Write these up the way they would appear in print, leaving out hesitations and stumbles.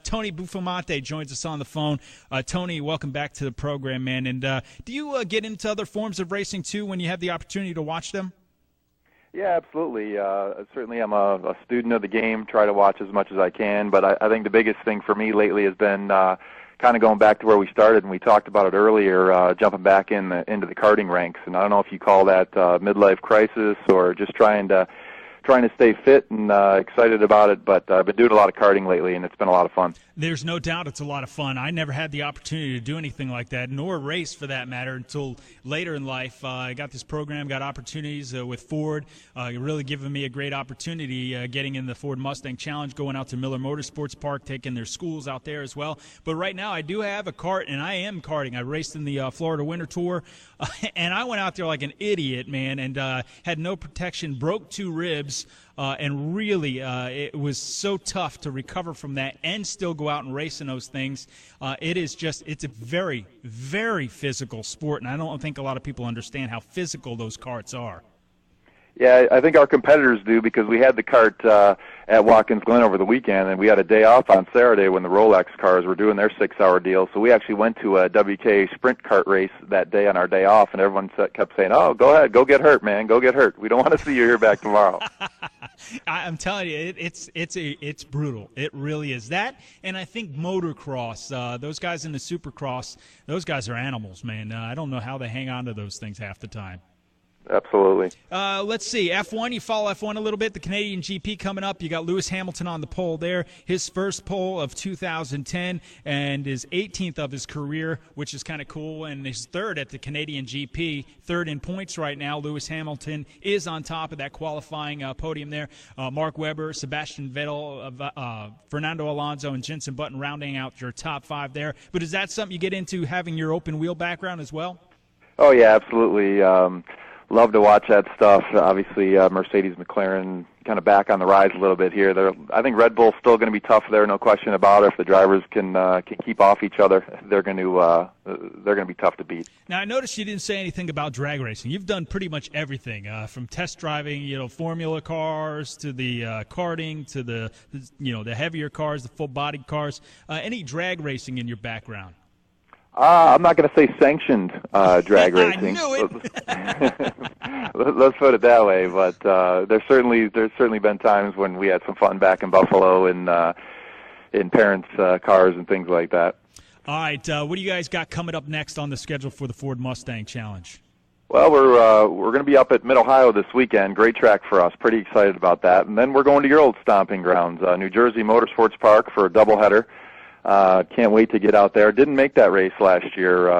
Tony Buffomante joins us on the phone. Tony, welcome back to the program, man. And do you get into other forms of racing, too, when you have the opportunity to watch them? Yeah, absolutely. Certainly I'm a student of the game, try to watch as much as I can, but I think the biggest thing for me lately has been kind of going back to where we started, and we talked about it earlier, jumping back into the karting ranks. And I don't know if you call that midlife crisis or just trying to stay fit and excited about it, but I've been doing a lot of karting lately, and it's been a lot of fun. There's no doubt it's a lot of fun. I never had the opportunity to do anything like that, nor race for that matter, until later in life. I got this program, got opportunities with Ford, really giving me a great opportunity getting in the Ford Mustang Challenge, going out to Miller Motorsports Park, taking their schools out there as well. But right now I do have a kart, and I am karting. I raced in the Florida Winter Tour, and I went out there like an idiot, man, and had no protection, broke 2 ribs, and really it was so tough to recover from that and still go out and race in those things. It's a very, very physical sport, and I don't think a lot of people understand how physical those karts are. Yeah, I think our competitors do, because we had the kart at Watkins Glen over the weekend, and we had a day off on Saturday when the Rolex cars were doing their 6-hour deal. So we actually went to a WK sprint kart race that day on our day off, and everyone kept saying, "Oh, go ahead, go get hurt, man, go get hurt. We don't want to see you here back tomorrow." I'm telling you, it's brutal. It really is. That, and I think motocross, those guys in the Supercross, those guys are animals, man. I don't know how they hang on to those things half the time. Absolutely. Let's see. F1, you follow F1 a little bit. The Canadian GP coming up. You got Lewis Hamilton on the pole there. His first pole of 2010 and his 18th of his career, which is kind of cool, and his third at the Canadian GP, third in points right now. Lewis Hamilton is on top of that qualifying podium there. Mark Webber, Sebastian Vettel, Fernando Alonso, and Jenson Button rounding out your top 5 there. But is that something you get into, having your open wheel background as well? Oh, yeah, absolutely. Love to watch that stuff. Obviously, Mercedes, McLaren, kind of back on the rise a little bit here. I think Red Bull's still going to be tough there, no question about it. If the drivers can keep off each other, they're going to be tough to beat. Now, I noticed you didn't say anything about drag racing. You've done pretty much everything, from test driving, formula cars, to the karting, to the heavier cars, the full body cars. Any drag racing in your background? I'm not going to say sanctioned drag racing. I knew it. Let's put it that way. But there's certainly been times when we had some fun back in Buffalo in parents' cars and things like that. All right, what do you guys got coming up next on the schedule for the Ford Mustang Challenge? Well, we're going to be up at Mid-Ohio this weekend. Great track for us. Pretty excited about that. And then we're going to your old stomping grounds, New Jersey Motorsports Park, for a doubleheader. Can't wait to get out there. Didn't make that race last year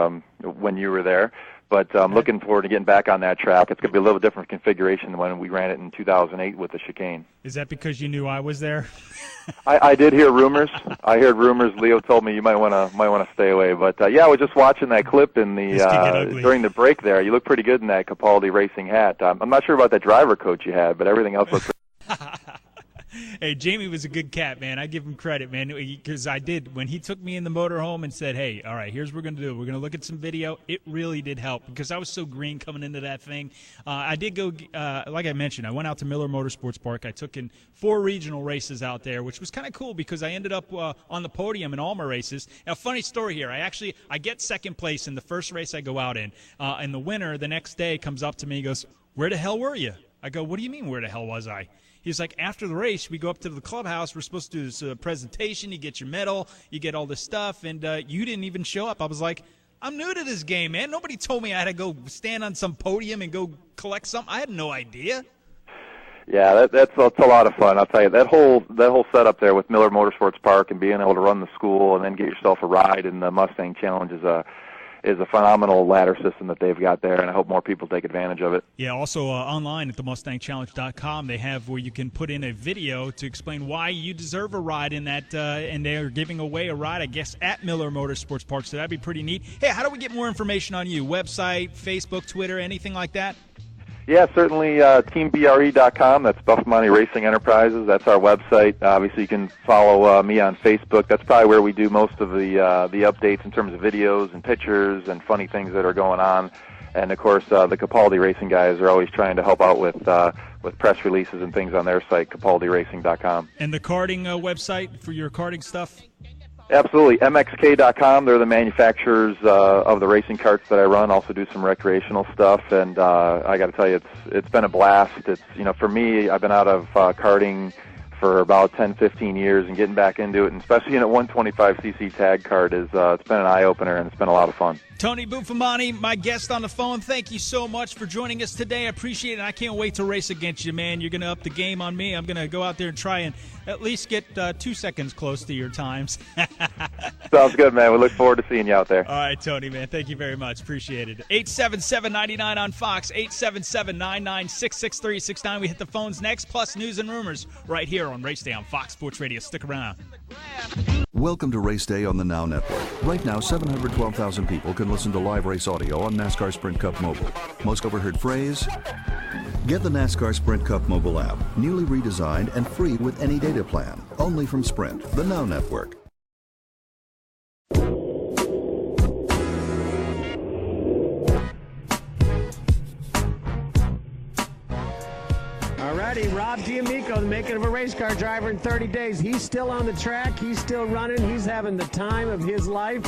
when you were there, but I'm looking forward to getting back on that track. It's going to be a little different configuration than when we ran it in 2008 with the chicane. Is that because you knew I was there? I did hear rumors. I heard rumors. Leo told me you might want to stay away. But yeah, I was just watching that clip in the during the break there. You look pretty good in that Capaldi racing hat. I'm not sure about that driver coat you had, but everything else looked. Hey, Jamie was a good cat, man. I give him credit, man, because I did. When he took me in the motorhome and said, hey, all right, here's what we're going to do. We're going to look at some video. It really did help, because I was so green coming into that thing. I did go, like I mentioned, I went out to Miller Motorsports Park. I took in 4 regional races out there, which was kind of cool, because I ended up on the podium in all my races. Now, funny story here. I get second place in the first race I go out in. And the winner the next day comes up to me and goes, where the hell were you? I go, what do you mean, where the hell was I? He's like, after the race, we go up to the clubhouse. We're supposed to do this presentation. You get your medal. You get all this stuff. And you didn't even show up. I was like, I'm new to this game, man. Nobody told me I had to go stand on some podium and go collect something. I had no idea. Yeah, that's a lot of fun. I'll tell you, that whole setup there with Miller Motorsports Park and being able to run the school and then get yourself a ride in the Mustang Challenge is a phenomenal ladder system that they've got there, and I hope more people take advantage of it. Yeah, also online at themustangchallenge.com, they have where you can put in a video to explain why you deserve a ride in that, and they're giving away a ride, I guess, at Miller Motorsports Park, so that'd be pretty neat. Hey, how do we get more information on you? Website, Facebook, Twitter, anything like that? Yeah, certainly teambre.com. That's Buffomante Racing Enterprises. That's our website. Obviously, you can follow me on Facebook. That's probably where we do most of the updates in terms of videos and pictures and funny things that are going on. And, of course, the Capaldi Racing guys are always trying to help out with press releases and things on their site, capaldiracing.com. And the karting website for your karting stuff? Absolutely. MXK.com. They're the manufacturers of the racing carts that I run. Also do some recreational stuff, and I got to tell you, it's been a blast. It's for me, I've been out of karting for about 10, 15 years, and getting back into it, and especially in a 125cc tag kart, it's been an eye opener, and it's been a lot of fun. Tony Buffomante, my guest on the phone, thank you so much for joining us today. I appreciate it. I can't wait to race against you, man. You're going to up the game on me. I'm going to go out there and try and at least get 2 seconds close to your times. Sounds good, man. We look forward to seeing you out there. All right, Tony, man. Thank you very much. Appreciate it. 877-99 on Fox, 877-996-6369. We hit the phones next, plus news and rumors right here on Race Day on Fox Sports Radio. Stick around. Welcome to Race Day on the Now Network. Right now, 712,000 people can listen to live race audio on NASCAR Sprint Cup Mobile. Most overheard phrase? Get the NASCAR Sprint Cup mobile app, newly redesigned and free with any data plan. Only from Sprint, the Now Network. Alrighty, Rob D'Amico, the making of a race car driver in 30 days. He's still on the track. He's still running. He's having the time of his life.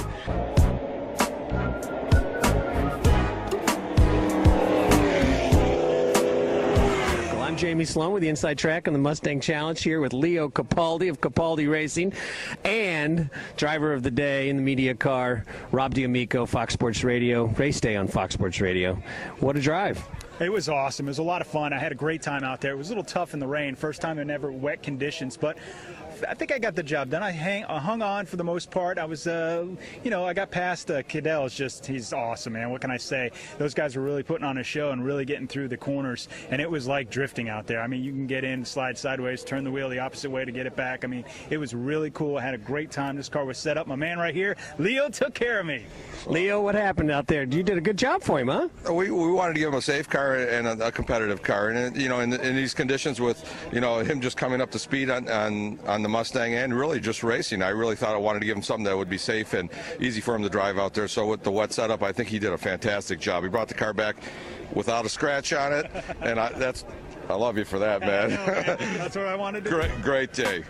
I'm Jamie Sloan with the Inside Track on the Mustang Challenge here with Leo Capaldi of Capaldi Racing and driver of the day in the media car, Rob D'Amico, Fox Sports Radio, Race Day on Fox Sports Radio. What a drive. It was awesome. It was a lot of fun. I had a great time out there. It was a little tough in the rain. First time in ever wet conditions, but I think I got the job done. I hung on for the most part. I was, I got past Cadell. He's awesome, man. What can I say? Those guys were really putting on a show and really getting through the corners, and it was like drifting out there. I mean, you can get in, slide sideways, turn the wheel the opposite way to get it back. I mean, it was really cool. I had a great time. This car was set up. My man right here, Leo, took care of me. Leo, what happened out there? You did a good job for him, huh? We wanted to give him a safe car and a competitive car, and in these conditions with him just coming up to speed on the Mustang and really just racing, I really thought I wanted to give him something that would be safe and easy for him to drive out there. So with the wet setup, I think he did a fantastic job. He brought the car back without a scratch on it, and I love you for that, man. I know, man. That's what I wanted to do. Great day.